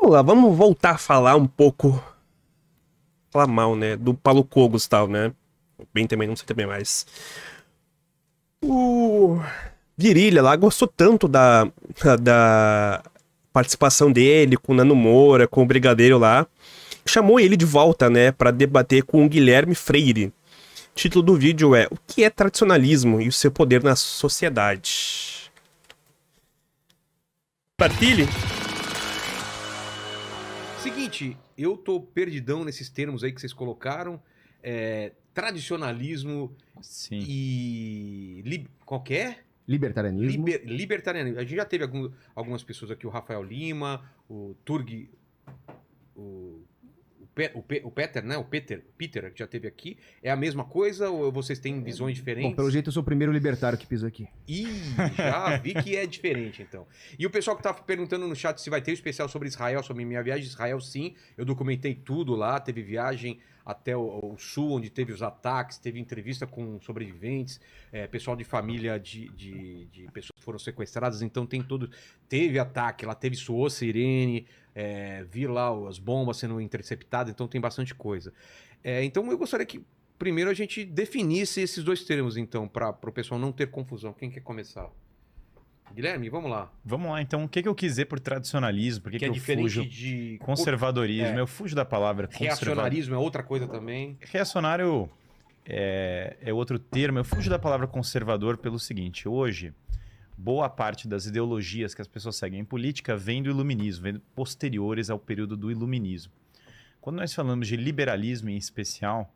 Vamos lá, vamos voltar a falar um pouco. Falar mal, né? Do Paulo Cogos e tal, né? Bem também, não sei também mais. O Virilha lá gostou tanto da participação dele com o Nano Moura, com o Brigadeiro lá. Chamou ele de volta, né? Pra debater com o Guilherme Freire. O título do vídeo é: O que é tradicionalismo e o seu poder na sociedade? Partilhe. Seguinte, eu tô perdidão nesses termos aí que vocês colocaram. Tradicionalismo Sim. e... Qual que é? Libertarianismo. Libertarianismo. A gente já teve algumas pessoas aqui, o Rafael Lima, o Turg... O Peter, né? O Peter, que já teve aqui. É a mesma coisa ou vocês têm visões diferentes? Bom, pelo jeito eu sou o primeiro libertário que pisa aqui. Ih, já vi que é diferente, então. E o pessoal que tá perguntando no chat se vai ter um especial sobre Israel, sobre minha viagem de Israel, sim. Eu documentei tudo lá, teve viagem até o sul, onde teve os ataques, teve entrevista com sobreviventes, pessoal de família de pessoas que foram sequestradas, então tem tudo. Teve ataque lá, teve soou sirene, vi lá as bombas sendo interceptadas, então tem bastante coisa. Então eu gostaria que primeiro a gente definisse esses dois termos, então, para o pessoal não ter confusão. Quem quer começar? Guilherme, vamos lá. Vamos lá, então, o que eu quis dizer por tradicionalismo? Por que é eu diferente fujo? de... Conservadorismo, eu fujo da palavra Reacionarismo é outra coisa também. Reacionário é outro termo. Eu fujo da palavra conservador pelo seguinte: hoje, boa parte das ideologias que as pessoas seguem em política vem do iluminismo, vem posteriores ao período do iluminismo. Quando nós falamos de liberalismo em especial,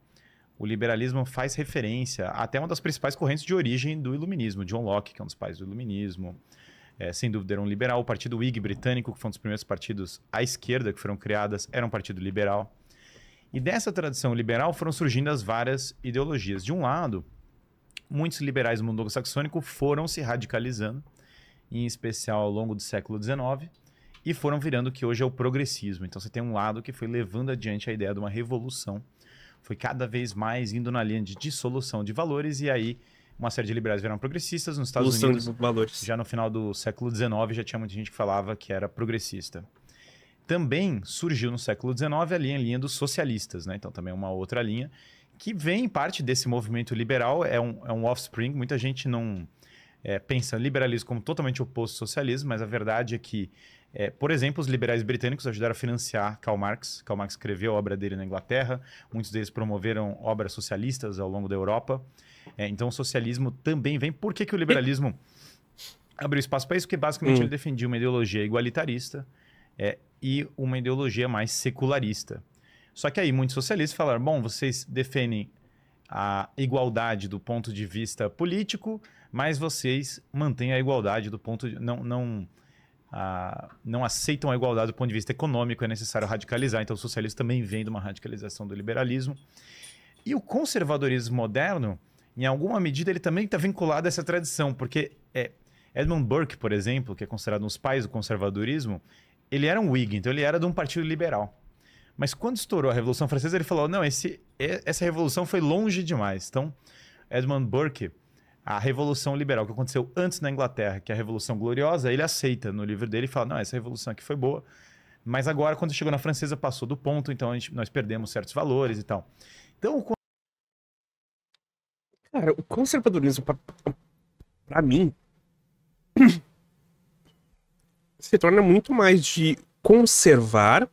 o liberalismo faz referência até uma das principais correntes de origem do iluminismo. John Locke, que é um dos pais do iluminismo, sem dúvida era um liberal. O Partido Whig britânico, que foi um dos primeiros partidos à esquerda que foram criadas, era um partido liberal. E dessa tradição liberal foram surgindo as várias ideologias. De um lado, muitos liberais do mundo anglo-saxônico foram se radicalizando, em especial ao longo do século XIX, e foram virando o que hoje é o progressismo. Então você tem um lado que foi levando adiante a ideia de uma revolução, foi cada vez mais indo na linha de dissolução de valores, e aí uma série de liberais viraram progressistas. Nos Estados Unidos, de valores. já no final do século XIX, já tinha muita gente que falava que era progressista. Também surgiu no século XIX a linha dos socialistas, né? Então também é uma outra linha, que vem parte desse movimento liberal, é um offspring. Muita gente não pensa liberalismo como totalmente oposto ao socialismo, mas a verdade é que, por exemplo, os liberais britânicos ajudaram a financiar Karl Marx. Karl Marx escreveu a obra dele na Inglaterra, muitos deles promoveram obras socialistas ao longo da Europa. Então o socialismo também vem. Por que o liberalismo abriu espaço para isso? Porque basicamente ele defendia uma ideologia igualitarista e uma ideologia mais secularista. Só que aí muitos socialistas falaram: bom, vocês defendem a igualdade do ponto de vista político, mas vocês mantêm a igualdade do ponto de... não aceitam a igualdade do ponto de vista econômico, é necessário radicalizar. Então o socialismo também vem de uma radicalização do liberalismo. E o conservadorismo moderno, em alguma medida, ele também está vinculado a essa tradição, porque Edmund Burke, por exemplo, que é considerado um dos pais do conservadorismo, ele era um Whig, então ele era de um partido liberal. Mas quando estourou a Revolução Francesa, ele falou: não, essa revolução foi longe demais. Então, Edmund Burke, a Revolução Liberal que aconteceu antes na Inglaterra, que é a Revolução Gloriosa, ele aceita no livro dele e fala: não, essa revolução aqui foi boa, mas agora, quando chegou na Francesa, passou do ponto, então nós perdemos certos valores e tal. Então, Cara, o conservadorismo, pra mim, se torna muito mais de conservar o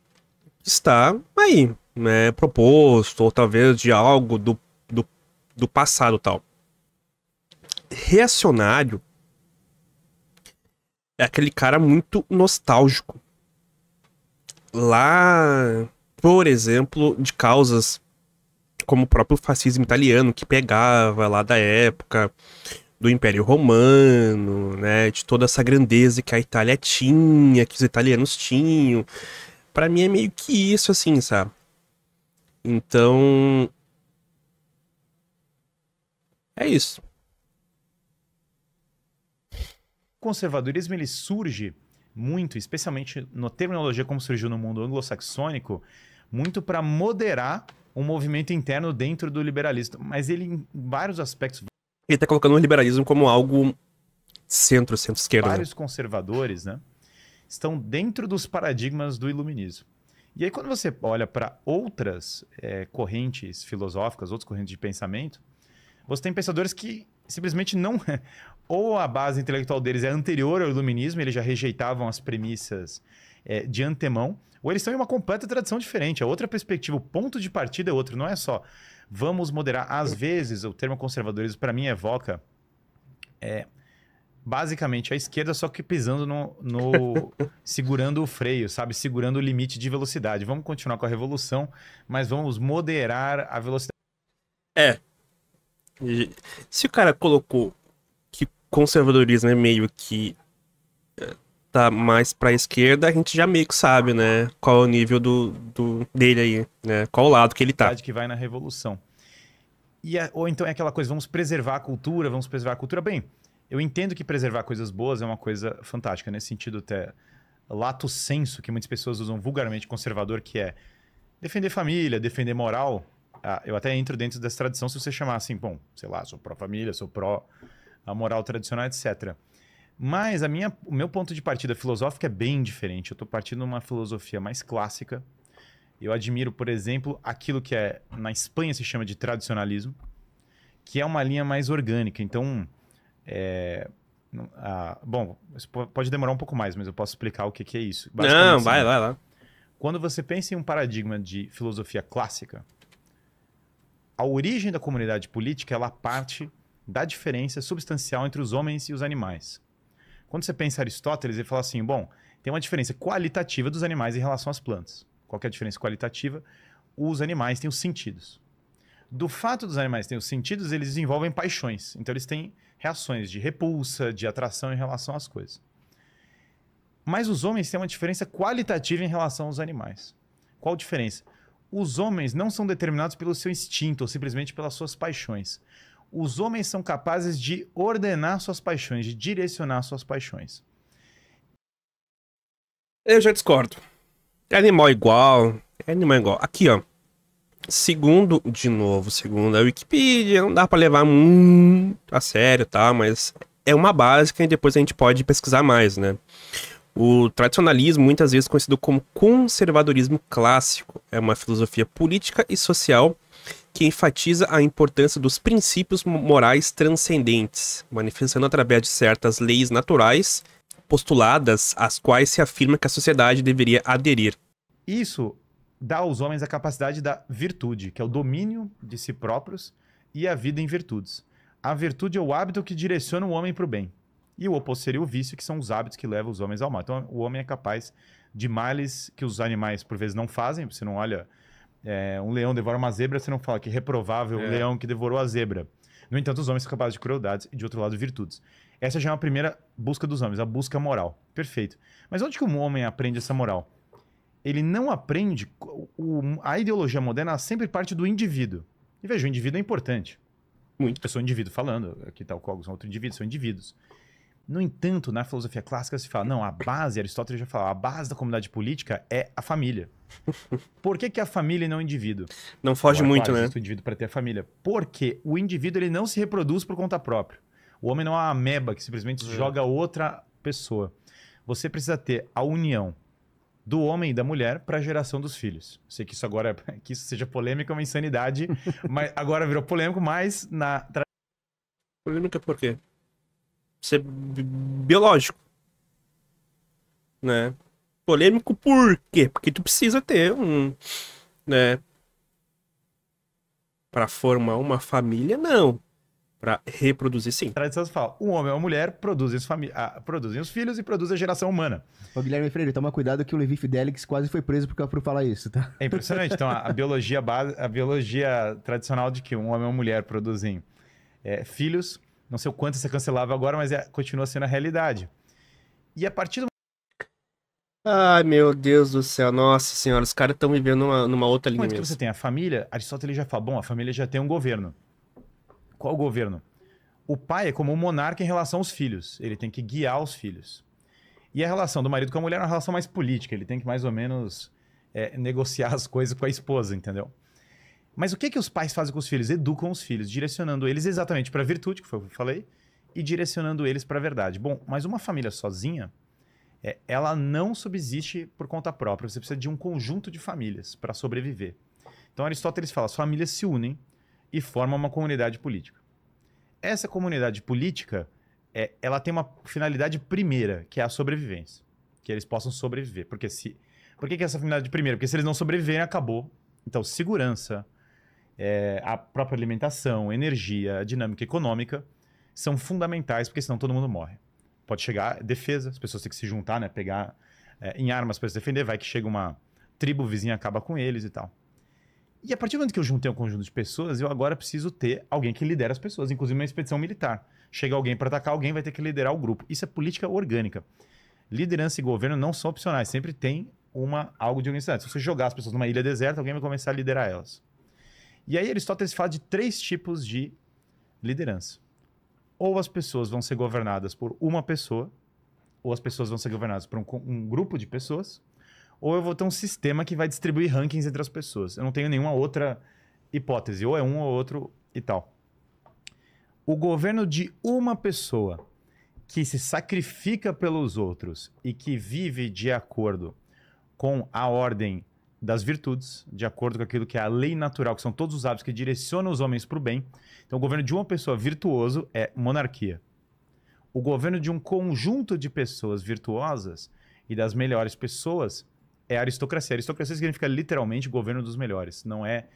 que está aí, né, proposto, ou talvez de algo do passado tal. Reacionário é aquele cara muito nostálgico. Lá, por exemplo, de causas como o próprio fascismo italiano, que pegava lá da época do Império Romano, né, de toda essa grandeza que a Itália tinha, que os italianos tinham. Pra mim é meio que isso, assim, sabe? Então... é isso. o conservadorismo ele surge muito, especialmente na terminologia como surgiu no mundo anglo-saxônico, muito para moderar um movimento interno dentro do liberalismo. Mas ele, em vários aspectos... Ele tá colocando o liberalismo como algo centro-esquerda. Vários conservadores, né, estão dentro dos paradigmas do iluminismo. E aí, quando você olha para outras correntes filosóficas, outras correntes de pensamento, você tem pensadores que simplesmente não... ou a base intelectual deles é anterior ao iluminismo, eles já rejeitavam as premissas de antemão, ou eles estão em uma completa tradição diferente. A outra perspectiva, o ponto de partida é outro. Não é só vamos moderar. Às vezes, o termo conservadorismo, para mim, evoca basicamente a esquerda, só que pisando segurando o freio, sabe? Segurando o limite de velocidade. Vamos continuar com a revolução, mas vamos moderar a velocidade. Se o cara colocou que conservadorismo é meio que tá mais pra esquerda, a gente já meio que sabe, né? Qual é o nível dele aí, né? Qual o lado que ele tá. Que vai na revolução. Ou então é aquela coisa, vamos preservar a cultura, vamos preservar a cultura. Bem, eu entendo que preservar coisas boas é uma coisa fantástica, nesse sentido até lato senso, que muitas pessoas usam vulgarmente conservador, que é defender família, defender moral. Eu até entro dentro dessa tradição se você chamar assim, bom, sei lá, sou pró-família, sou pró a moral tradicional, etc. Mas o meu ponto de partida filosófico é bem diferente. Eu estou partindo de uma filosofia mais clássica. Eu admiro, por exemplo, aquilo que na Espanha se chama de tradicionalismo, que é uma linha mais orgânica. Então, bom, isso pode demorar um pouco mais, mas eu posso explicar o que é isso. Não, vai lá. Quando você pensa em um paradigma de filosofia clássica, a origem da comunidade política, ela parte da diferença substancial entre os homens e os animais. Quando você pensa em Aristóteles, ele fala assim, bom, tem uma diferença qualitativa dos animais em relação às plantas. Qual que é a diferença qualitativa? Os animais têm os sentidos. Do fato dos animais terem os sentidos, eles desenvolvem paixões. Então, eles têm reações de repulsa, de atração em relação às coisas. Mas os homens têm uma diferença qualitativa em relação aos animais. Qual a diferença? Os homens não são determinados pelo seu instinto ou simplesmente pelas suas paixões. Os homens são capazes de ordenar suas paixões, de direcionar suas paixões. Eu já discordo. É animal igual. Aqui, ó. Segundo a Wikipedia, não dá pra levar muito a sério, tá? Mas é uma básica e depois a gente pode pesquisar mais, né? O tradicionalismo, muitas vezes conhecido como conservadorismo clássico, é uma filosofia política e social que enfatiza a importância dos princípios morais transcendentes, manifestando através de certas leis naturais postuladas, às quais se afirma que a sociedade deveria aderir. Isso dá aos homens a capacidade da virtude, que é o domínio de si próprios e a vida em virtudes. A virtude é o hábito que direciona o homem para o bem. E o oposto seria o vício, que são os hábitos que levam os homens ao mal. Então, o homem é capaz de males que os animais, por vezes, não fazem. Você não olha um leão devora uma zebra, você não fala que reprovável o leão que devorou a zebra. No entanto, os homens são capazes de crueldades e, de outro lado, virtudes. Essa já é uma primeira busca dos homens, a busca moral. Perfeito. Mas onde que um homem aprende essa moral? Ele não aprende... A ideologia moderna sempre parte do indivíduo. E veja, o indivíduo é importante. Muito. Eu sou um indivíduo falando, aqui está o Cogos, são outro indivíduo, são indivíduos. No entanto, na filosofia clássica se fala, não, a base, Aristóteles já fala, a base da comunidade política é a família. Por que a família e não o indivíduo? Não foge muito, claro, né? Existe o indivíduo para ter a família. Porque o indivíduo ele não se reproduz por conta própria. O homem não é uma ameba que simplesmente joga outra pessoa. Você precisa ter a união do homem e da mulher para a geração dos filhos. Sei que isso agora, que isso seja polêmico, é uma insanidade, mas agora virou polêmico, mas na... Polêmica por quê? Ser biológico, né? Polêmico por quê? Porque tu precisa ter né? Pra formar uma família, não. Pra reproduzir, sim. A tradição fala, um homem e uma mulher produzem os filhos e produzem a geração humana. Ô, Guilherme Freire, toma cuidado que o Levi Fidelix quase foi preso por falar isso, tá? É impressionante. Então, a biologia tradicional de que um homem e uma mulher produzem filhos, não sei o quanto isso é cancelável agora, mas continua sendo a realidade. E a partir do... Ai, meu Deus do céu. Nossa senhora, os caras estão vivendo numa outra linha momento mesmo. Que você tem a família, Aristóteles já fala, bom, a família já tem um governo. Qual o governo? O pai é como um monarca em relação aos filhos. Ele tem que guiar os filhos. E a relação do marido com a mulher é uma relação mais política. Ele tem que mais ou menos negociar as coisas com a esposa, entendeu? Mas o que os pais fazem com os filhos? Educam os filhos, direcionando eles exatamente para a virtude, que foi o que eu falei, e direcionando eles para a verdade. Bom, mas uma família sozinha, ela não subsiste por conta própria. Você precisa de um conjunto de famílias para sobreviver. Então Aristóteles fala, as famílias se unem e formam uma comunidade política. Essa comunidade política, ela tem uma finalidade primeira, que é a sobrevivência. Que eles possam sobreviver. Por que é essa finalidade primeira? Porque se eles não sobreviverem, acabou. Então, segurança, a própria alimentação, energia, a dinâmica econômica são fundamentais, porque senão todo mundo morre. Pode chegar defesa, as pessoas têm que se juntar, né? Pegar em armas para se defender, vai que chega uma tribo vizinha, acaba com eles e tal. E a partir do momento que eu juntei um conjunto de pessoas, eu agora preciso ter alguém que lidera as pessoas, inclusive uma expedição militar. Chega alguém para atacar, alguém vai ter que liderar o grupo. Isso é política orgânica. Liderança e governo não são opcionais, sempre tem algo de organicidade. Se você jogar as pessoas numa ilha deserta, alguém vai começar a liderar elas. E aí Aristóteles fala de 3 tipos de liderança. Ou as pessoas vão ser governadas por uma pessoa, ou as pessoas vão ser governadas por um grupo de pessoas, ou eu vou ter um sistema que vai distribuir rankings entre as pessoas. Eu não tenho nenhuma outra hipótese, ou é um ou outro e tal. O governo de uma pessoa que se sacrifica pelos outros e que vive de acordo com a ordem das virtudes, de acordo com aquilo que é a lei natural, que são todos os hábitos que direcionam os homens para o bem. Então, o governo de uma pessoa virtuoso é monarquia. O governo de um conjunto de pessoas virtuosas e das melhores pessoas é aristocracia. Aristocracia significa literalmente governo dos melhores. Não é,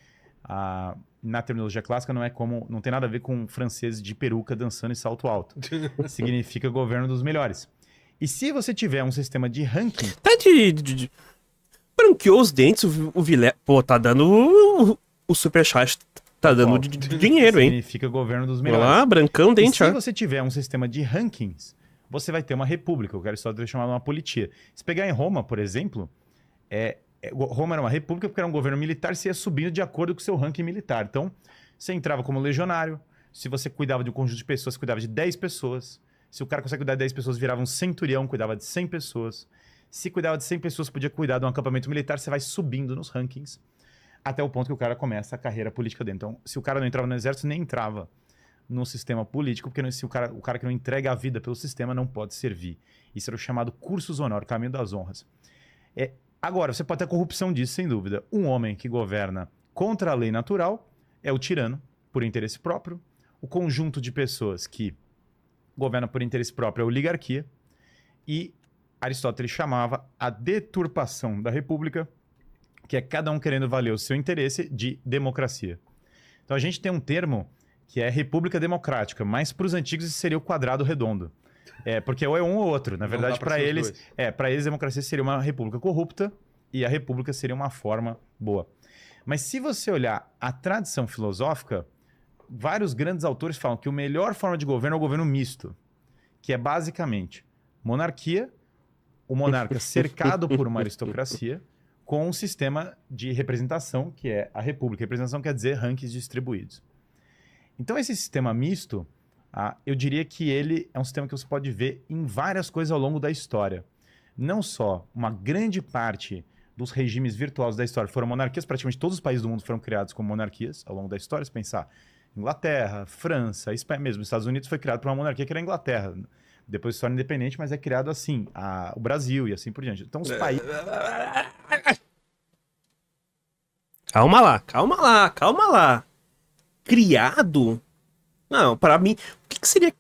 na terminologia clássica, não tem nada a ver com franceses de peruca dançando em salto alto. Significa governo dos melhores. E se você tiver um sistema de ranking... Tá branqueou os dentes, o Vilé... Pô, tá dando... O superchat tá dando dinheiro, hein? Significa governo dos melhores. Olha lá, brancão dente, e se você tiver um sistema de rankings, você vai ter uma república. Eu quero só chamar uma politia. Se pegar em Roma, por exemplo, Roma era uma república porque era um governo militar, você ia subindo de acordo com o seu ranking militar. Então, você entrava como legionário. Se você cuidava de um conjunto de pessoas, você cuidava de 10 pessoas. Se o cara consegue cuidar de 10 pessoas, virava um centurião, cuidava de 100 pessoas. Se cuidava de 100 pessoas, podia cuidar de um acampamento militar, você vai subindo nos rankings até o ponto que o cara começa a carreira política dele. Então, se o cara não entrava no exército, nem entrava no sistema político, porque se o cara que não entrega a vida pelo sistema não pode servir. Isso era o chamado cursus honor, caminho das honras. Agora, você pode ter corrupção disso, sem dúvida. Um homem que governa contra a lei natural é o tirano, por interesse próprio. O conjunto de pessoas que governa por interesse próprio é a oligarquia. E Aristóteles chamava a deturpação da república, que é cada um querendo valer o seu interesse, de democracia. Então a gente tem um termo que é república democrática, mas para os antigos isso seria o quadrado redondo. Porque ou é um ou outro. Na verdade, para eles, democracia seria uma república corrupta e a república seria uma forma boa. Mas se você olhar a tradição filosófica, vários grandes autores falam que a melhor forma de governo é o governo misto, que é basicamente monarquia, o monarca cercado por uma aristocracia, com um sistema de representação, que é a república. Representação quer dizer rankings distribuídos. Então, esse sistema misto, eu diria que ele é um sistema que você pode ver em várias coisas ao longo da história. Não só uma grande parte dos regimes virtuosos da história foram monarquias, praticamente todos os países do mundo foram criados como monarquias ao longo da história. Se pensar Inglaterra, França, Espanha mesmo, os Estados Unidos foi criado por uma monarquia que era a Inglaterra. Depois se torna independente, mas é criado assim. O Brasil e assim por diante. Então os países... Calma lá. Criado? Não, para mim, o que seria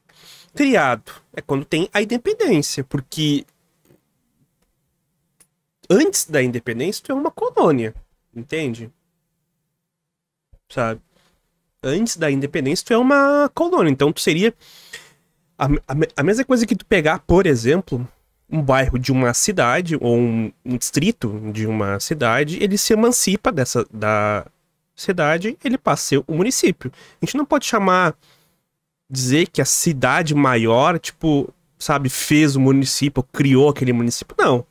criado? É quando tem a independência, porque antes da independência tu é uma colônia, entende? Sabe? Antes da independência tu é uma colônia, então tu seria a mesma coisa que tu pegar, por exemplo, um bairro de uma cidade ou um distrito de uma cidade, ele se emancipa da cidade, ele passa a ser um município. A gente não pode dizer que a cidade maior, tipo, sabe, fez o município, criou aquele município. Não.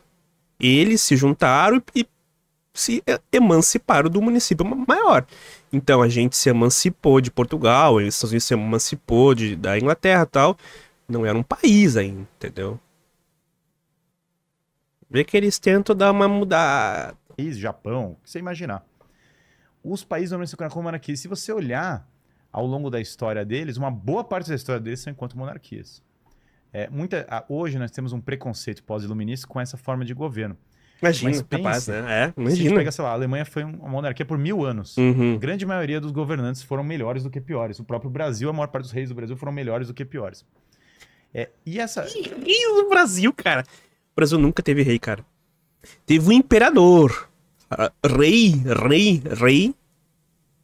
Eles se juntaram e se emanciparam do município maior. Então a gente se emancipou de Portugal, os Estados Unidos se emancipou da Inglaterra e tal. Não era um país ainda, entendeu? Vê que eles tentam dar uma mudada. Japão, o que você imaginar. Os países normalmente se colocam como monarquias. Se você olhar ao longo da história deles, uma boa parte da história deles são enquanto monarquias. Hoje nós temos um preconceito pós-iluminista com essa forma de governo. Imagina, Mas capaz, pense, né? Se a gente Imagina. pega, sei lá, a Alemanha foi uma monarquia por 1000 anos. Uhum. A grande maioria dos governantes foram melhores do que piores. O próprio Brasil, a maior parte dos reis do Brasil foram melhores do que piores. E essa... E o Brasil, cara? O Brasil nunca teve rei, cara. Teve um imperador. Rei,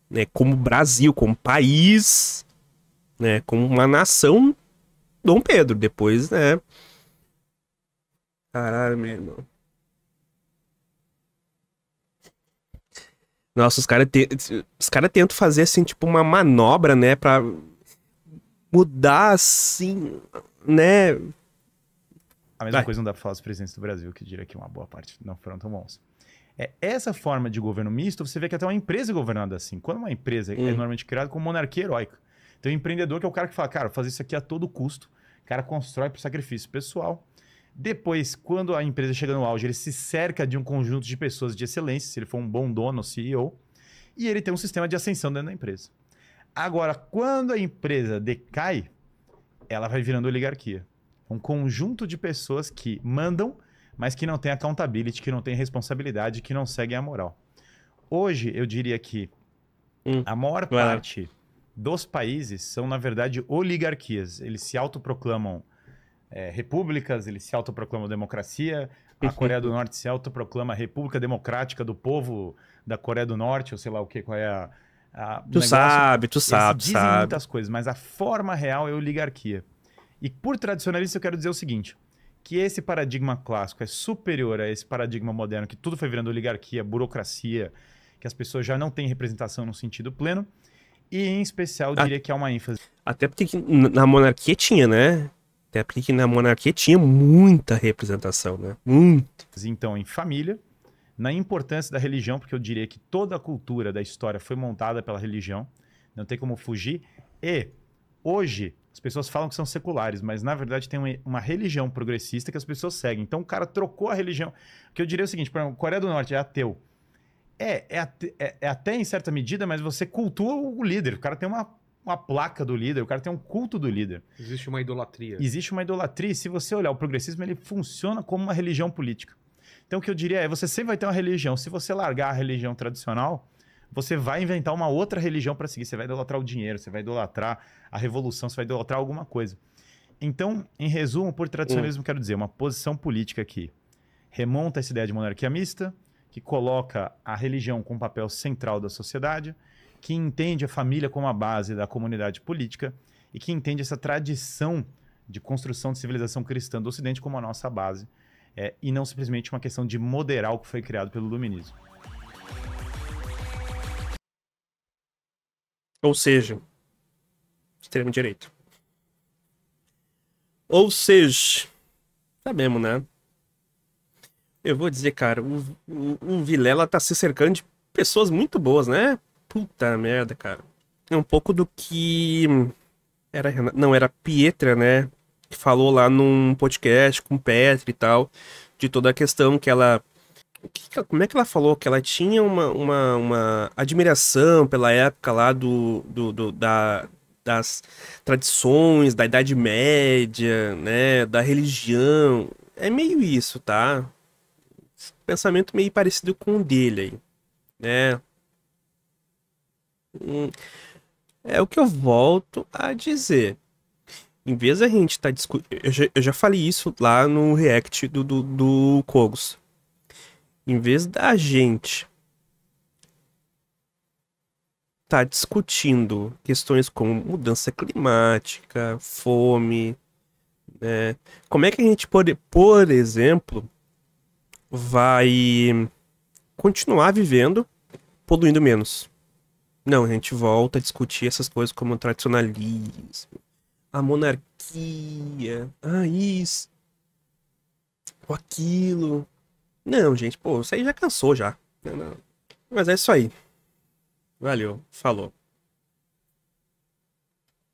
né? Como Brasil, como país, né? Como uma nação, Dom Pedro. Depois, né? Caralho, meu irmão. Nossa, os caras tentam fazer, assim, tipo, uma manobra, né? Pra mudar, assim, né? A mesma Vai. coisa não dá pra falar dos presidentes do Brasil, que eu diria que uma boa parte não foram tão bons. Essa forma de governo misto, você vê que até uma empresa é governada assim. Quando uma empresa é normalmente criada como monarquia heróica. Tem um empreendedor que é o cara que fala, cara, vou fazer isso aqui a todo custo. O cara constrói por sacrifício pessoal. Depois, quando a empresa chega no auge, ele se cerca de um conjunto de pessoas de excelência, se ele for um bom dono, CEO, e ele tem um sistema de ascensão dentro da empresa. Agora, quando a empresa decai, ela vai virando oligarquia. Um conjunto de pessoas que mandam, mas que não tem accountability, que não tem responsabilidade, que não seguem a moral. Hoje, eu diria que a maior parte dos países são, na verdade, oligarquias. Eles se autoproclamam repúblicas, eles se autoproclamam democracia. A Coreia do Norte se autoproclama República Democrática do Povo da Coreia do Norte, ou sei lá o que, qual é Tu sabe. Eles dizem muitas coisas, mas a forma real é oligarquia. E por tradicionalista eu quero dizer o seguinte, que esse paradigma clássico é superior a esse paradigma moderno, que tudo foi virando oligarquia, burocracia, que as pessoas já não têm representação no sentido pleno, e em especial eu diria que há uma ênfase. Até porque na monarquia tinha, né? Até porque na monarquia tinha muita representação, né? Então, em família, na importância da religião, porque eu diria que toda a cultura da história foi montada pela religião, não tem como fugir, e hoje as pessoas falam que são seculares, mas na verdade tem uma religião progressista que as pessoas seguem. Então o cara trocou a religião. O que eu diria é o seguinte, por exemplo, Coreia do Norte é ateu. É até em certa medida, mas você cultua o líder. O cara tem uma placa do líder, o cara tem um culto do líder. Existe uma idolatria. Existe uma idolatria, e se você olhar o progressismo, ele funciona como uma religião política. Então o que eu diria é, você sempre vai ter uma religião. Se você largar a religião tradicional, você vai inventar uma outra religião para seguir. Você vai idolatrar o dinheiro, você vai idolatrar a revolução, você vai idolatrar alguma coisa. Então, em resumo, por tradicionalismo, quero dizer, uma posição política que remonta essa ideia de monarquia mista, que coloca a religião como papel central da sociedade, que entende a família como a base da comunidade política e que entende essa tradição de construção de civilização cristã do Ocidente como a nossa base, e não simplesmente uma questão de moderar o que foi criado pelo iluminismo. Ou seja, extrema direita. Ou seja, sabemos, né? Eu vou dizer, cara, o Vilela tá se cercando de pessoas muito boas, né? Puta merda, cara. É um pouco do que era Pietra, né? Que falou lá num podcast com Petri e tal, de toda a questão que ela... Como é que ela falou? Que ela tinha uma admiração pela época lá das tradições, da Idade Média, né? Da religião. É meio isso, tá? Pensamento meio parecido com o dele aí, né? É o que eu volto a dizer. Em vez da gente estar discutindo... Eu já falei isso lá no react do Kogos. Em vez da gente estar discutindo questões como mudança climática, fome, né? Como é que a gente pode, por exemplo, vai continuar vivendo poluindo menos? Não, a gente volta a discutir essas coisas como o tradicionalismo, a monarquia, isso, ou aquilo. Não, gente, pô, isso aí já cansou já. Mas é isso aí. Valeu, falou.